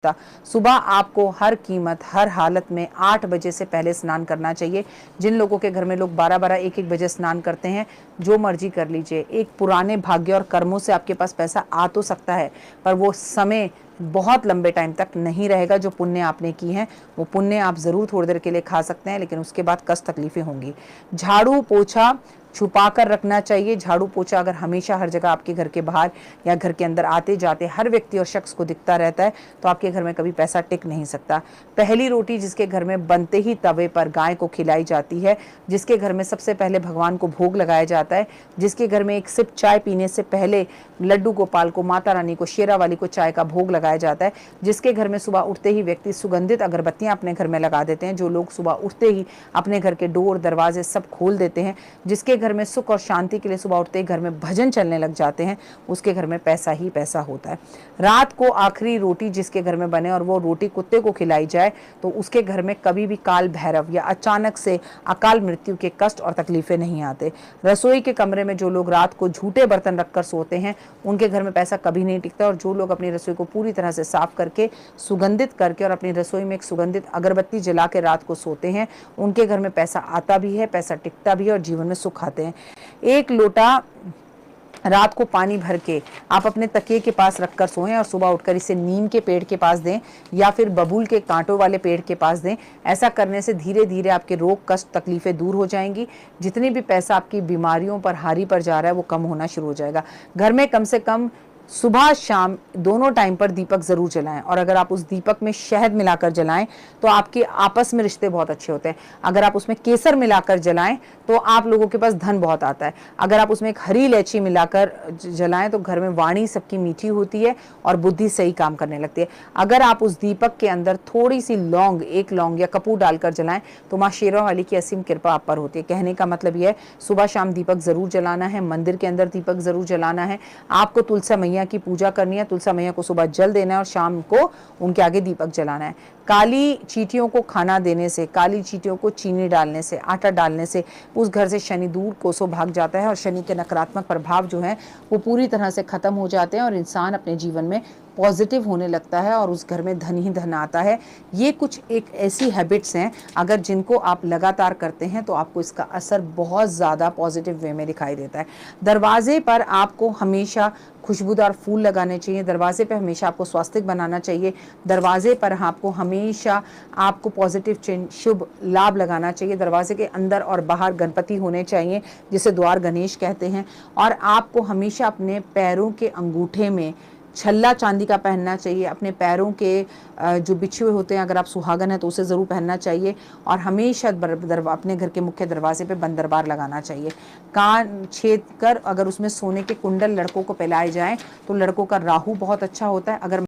सुबह आपको हर कीमत हर हालत में 8 बजे से पहले स्नान करना चाहिए। जिन लोगों के घर में लोग 12-12 1-1 बजे स्नान करते हैं, जो मर्जी कर लीजिए। एक पुराने भाग्य और कर्मों से आपके पास पैसा आ तो सकता है, पर वो समय बहुत लंबे टाइम तक नहीं रहेगा। जो पुण्य आपने की है वो पुण्य आप ज़रूर थोड़ी देर के लिए खा सकते हैं, लेकिन उसके बाद कष्ट तकलीफ़ें होंगी। झाड़ू पोछा छुपा कर रखना चाहिए। झाड़ू पोछा अगर हमेशा हर जगह आपके घर के बाहर या घर के अंदर आते जाते हर व्यक्ति और शख्स को दिखता रहता है, तो आपके घर में कभी पैसा टिक नहीं सकता। पहली रोटी जिसके घर में बनते ही तवे पर गाय को खिलाई जाती है, जिसके घर में सबसे पहले भगवान को भोग लगाया जाता है, जिसके घर में एक सिप चाय पीने से पहले लड्डू गोपाल को, माता रानी को, शेरा वाली को चाय का भोग लगाया जाता है, जिसके घर में सुबह उठते ही व्यक्ति सुगंधित अगरबत्तियां अपने घर में लगा देते हैं, जो लोग सुबह उठते ही अपने घर के डोर दरवाजे सब खोल देते हैं, जिसके घर में सुख और शांति के लिए सुबह उठते ही घर में भजन चलने लग जाते हैं, उसके घर में पैसा ही पैसा होता है। रात को आखिरी रोटी जिसके घर में बने और वो रोटी कुत्ते को खिलाई जाए, तो उसके घर में कभी भी काल भैरव या अचानक से अकाल मृत्यु के कष्ट और तकलीफें नहीं आते। रसोई के कमरे में जो लोग रात को झूठे बर्तन रखकर सोते हैं, उनके घर में पैसा कभी नहीं टिकता। और जो लोग अपनी रसोई को पूरी तरह से साफ करके, सुगंधित करके और अपनी रसोई में एक सुगंधित अगरबत्ती जला के रात को सोते हैं, उनके घर में पैसा आता भी है, पैसा टिकता भी है और जीवन में सुख आते हैं। एक लोटा रात को पानी भर के आप अपने तकिए के पास रखकर सोएं और सुबह उठकर इसे नीम के पेड़ के पास दें या फिर बबूल के कांटों वाले पेड़ के पास दें। ऐसा करने से धीरे धीरे आपके रोग, कष्ट, तकलीफें दूर हो जाएंगी। जितनी भी पैसा आपकी बीमारियों पर, हारी पर जा रहा है, वो कम होना शुरू हो जाएगा। घर में कम से कम सुबह शाम दोनों टाइम पर दीपक ज़रूर जलाएं, और अगर आप उस दीपक में शहद मिलाकर जलाएं तो आपके आपस में रिश्ते बहुत अच्छे होते हैं। अगर आप उसमें केसर मिलाकर जलाएं तो आप लोगों के पास धन बहुत आता है। अगर आप उसमें एक हरी इलायची मिलाकर जलाएं तो घर में वाणी सबकी मीठी होती है और बुद्धि सही काम करने लगती है। अगर आप उस दीपक के अंदर थोड़ी सी लौंग, एक लौंग या कपूर डालकर जलाएं तो माँ शेरा वाली की असीम कृपा आप पर होती है। कहने का मतलब यह है, सुबह शाम दीपक ज़रूर जलाना है, मंदिर के अंदर दीपक ज़रूर जलाना है। आपको तुलसा मैया की पूजा करनी है, तुलसा मैया को सुबह जल देना है और शाम को उनके आगे दीपक जलाना है। काली चींटियों को खाना देने से, काली चींटियों को चीनी डालने से, आटा डालने से उस घर से शनि दूर कोसों भाग जाता है और शनि के नकारात्मक प्रभाव जो है वो पूरी तरह से खत्म हो जाते हैं और इंसान अपने जीवन में पॉजिटिव होने लगता है और उस घर में धन ही धन आता है। ये कुछ एक ऐसी हैबिट्स हैं, अगर जिनको आप लगातार करते हैं तो आपको इसका असर बहुत ज़्यादा पॉजिटिव वे में दिखाई देता है। दरवाजे पर आपको हमेशा खुशबूदार फूल लगाने चाहिए। दरवाजे पर हमेशा आपको स्वास्तिक बनाना चाहिए। दरवाजे पर आपको हमेशा पॉजिटिव चिन्ह, शुभ लाभ लगाना चाहिए। दरवाजे के अंदर और बाहर गणपति होने चाहिए, जिसे द्वार गणेश कहते हैं। और आपको हमेशा अपने पैरों के अंगूठे में छल्ला चांदी का पहनना चाहिए। अपने पैरों के जो बिछुए होते हैं, अगर आप सुहागन हैं तो उसे ज़रूर पहनना चाहिए। और हमेशा अपने घर के मुख्य दरवाजे पे बंद दरबार लगाना चाहिए। कान छेद कर अगर उसमें सोने के कुंडल लड़कों को पहनाए जाएं तो लड़कों का राहु बहुत अच्छा होता है। अगर